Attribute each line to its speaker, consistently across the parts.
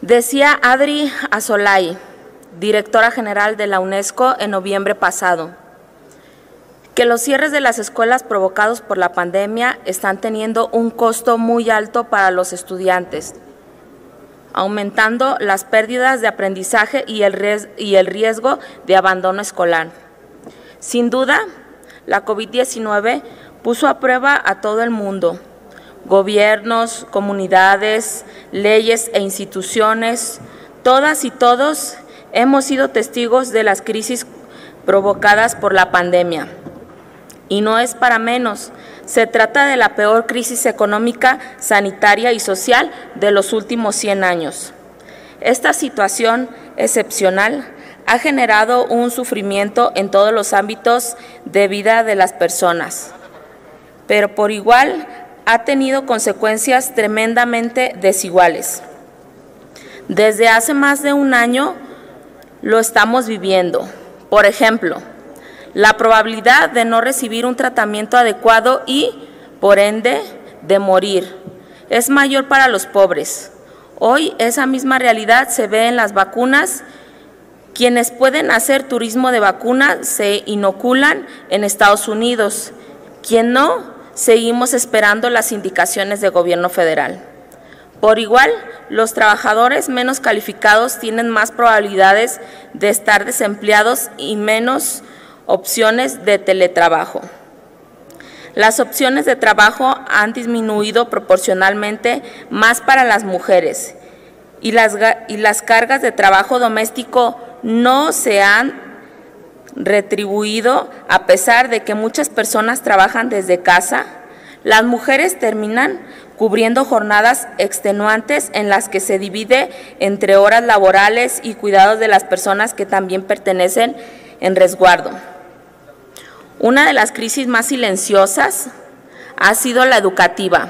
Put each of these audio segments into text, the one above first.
Speaker 1: Decía Adri Asolay, directora general de la UNESCO, en noviembre pasado, que los cierres de las escuelas provocados por la pandemia están teniendo un costo muy alto para los estudiantes, aumentando las pérdidas de aprendizaje y el riesgo de abandono escolar. Sin duda, la COVID-19 puso a prueba a todo el mundo, gobiernos, comunidades, leyes e instituciones. Todas y todos hemos sido testigos de las crisis provocadas por la pandemia. Y no es para menos, se trata de la peor crisis económica, sanitaria y social de los últimos 100 años. Esta situación excepcional ha generado un sufrimiento en todos los ámbitos de vida de las personas, pero por igual ha tenido consecuencias tremendamente desiguales. Desde hace más de un año lo estamos viviendo. Por ejemplo, la probabilidad de no recibir un tratamiento adecuado y, por ende, de morir es mayor para los pobres. Hoy esa misma realidad se ve en las vacunas. Quienes pueden hacer turismo de vacuna se inoculan en Estados Unidos. Quien no, seguimos esperando las indicaciones del gobierno federal. Por igual, los trabajadores menos calificados tienen más probabilidades de estar desempleados y menos opciones de teletrabajo. Las opciones de trabajo han disminuido proporcionalmente más para las mujeres y las cargas de trabajo doméstico no se han retribuido a pesar de que muchas personas trabajan desde casa. Las mujeres terminan cubriendo jornadas extenuantes en las que se divide entre horas laborales y cuidados de las personas que también pertenecen en resguardo. Una de las crisis más silenciosas ha sido la educativa.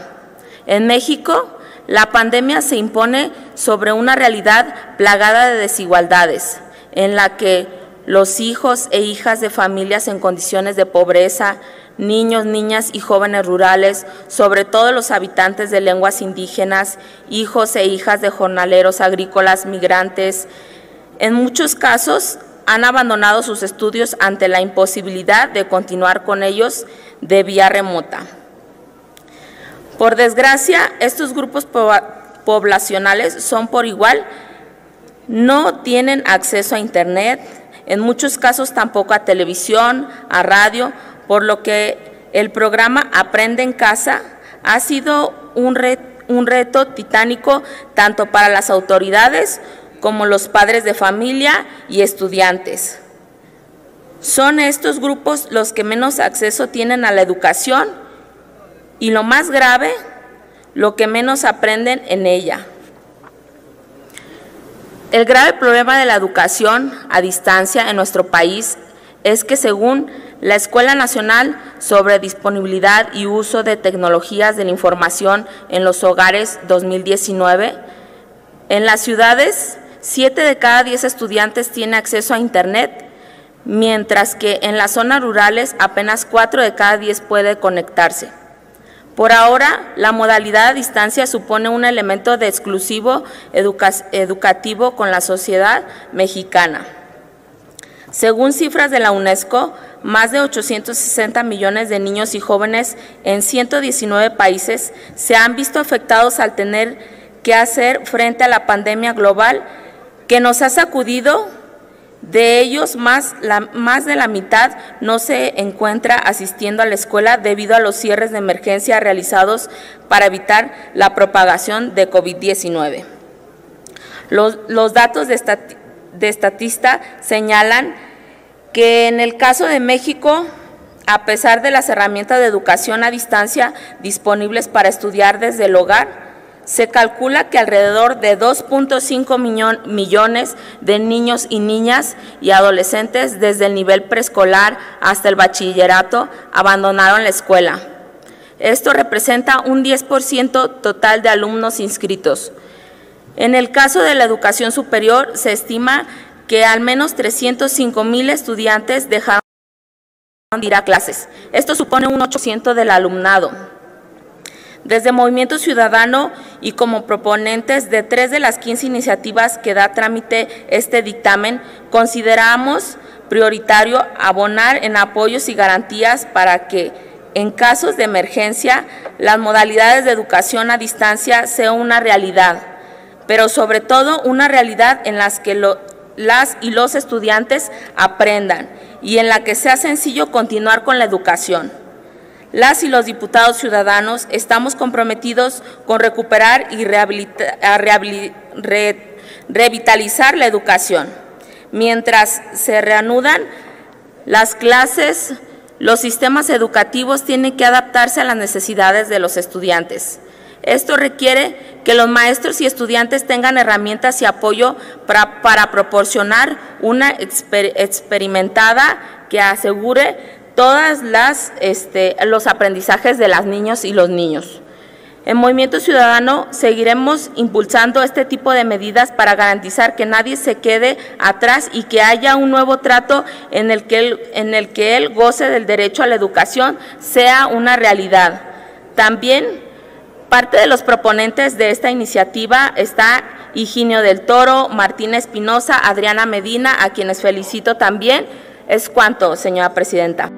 Speaker 1: En México, la pandemia se impone sobre una realidad plagada de desigualdades, en la que los hijos e hijas de familias en condiciones de pobreza, niños, niñas y jóvenes rurales, sobre todo los habitantes de lenguas indígenas, hijos e hijas de jornaleros agrícolas, migrantes, en muchos casos han abandonado sus estudios ante la imposibilidad de continuar con ellos de vía remota. Por desgracia, estos grupos poblacionales son por igual, no tienen acceso a Internet, en muchos casos tampoco a televisión, a radio, por lo que el programa Aprende en Casa ha sido un reto titánico tanto para las autoridades como los padres de familia y estudiantes. Son estos grupos los que menos acceso tienen a la educación y, lo más grave, lo que menos aprenden en ella. El grave problema de la educación a distancia en nuestro país es que, según la Escuela Nacional sobre Disponibilidad y Uso de Tecnologías de la Información en los Hogares 2019, en las ciudades 7 de cada 10 estudiantes tienen acceso a Internet, mientras que en las zonas rurales apenas 4 de cada 10 puede conectarse. Por ahora, la modalidad a distancia supone un elemento de exclusivo educativo con la sociedad mexicana. Según cifras de la UNESCO, más de 860 millones de niños y jóvenes en 119 países se han visto afectados al tener que hacer frente a la pandemia global que nos ha sacudido. De ellos, más de la mitad no se encuentra asistiendo a la escuela debido a los cierres de emergencia realizados para evitar la propagación de COVID-19. Los datos de Statista señalan que en el caso de México, a pesar de las herramientas de educación a distancia disponibles para estudiar desde el hogar, se calcula que alrededor de 2.5 millones de niños y niñas y adolescentes desde el nivel preescolar hasta el bachillerato abandonaron la escuela. Esto representa un 10% total de alumnos inscritos. En el caso de la educación superior, se estima que al menos 305,000 estudiantes dejaron de ir a clases. Esto supone un 8% del alumnado. Desde Movimiento Ciudadano y como proponentes de 3 de las 15 iniciativas que da trámite este dictamen, consideramos prioritario abonar en apoyos y garantías para que, en casos de emergencia, las modalidades de educación a distancia sean una realidad, pero sobre todo una realidad en las que las y los estudiantes aprendan y en la que sea sencillo continuar con la educación. Las y los diputados ciudadanos estamos comprometidos con recuperar y revitalizar la educación. Mientras se reanudan las clases, los sistemas educativos tienen que adaptarse a las necesidades de los estudiantes. Esto requiere que los maestros y estudiantes tengan herramientas y apoyo para proporcionar una experimentada que asegure todas los aprendizajes de las niñas y los niños. En Movimiento Ciudadano seguiremos impulsando este tipo de medidas para garantizar que nadie se quede atrás y que haya un nuevo trato en el que el goce del derecho a la educación sea una realidad. También parte de los proponentes de esta iniciativa está Higinio del Toro, Martín Espinosa, Adriana Medina, a quienes felicito también. Es cuanto, señora presidenta.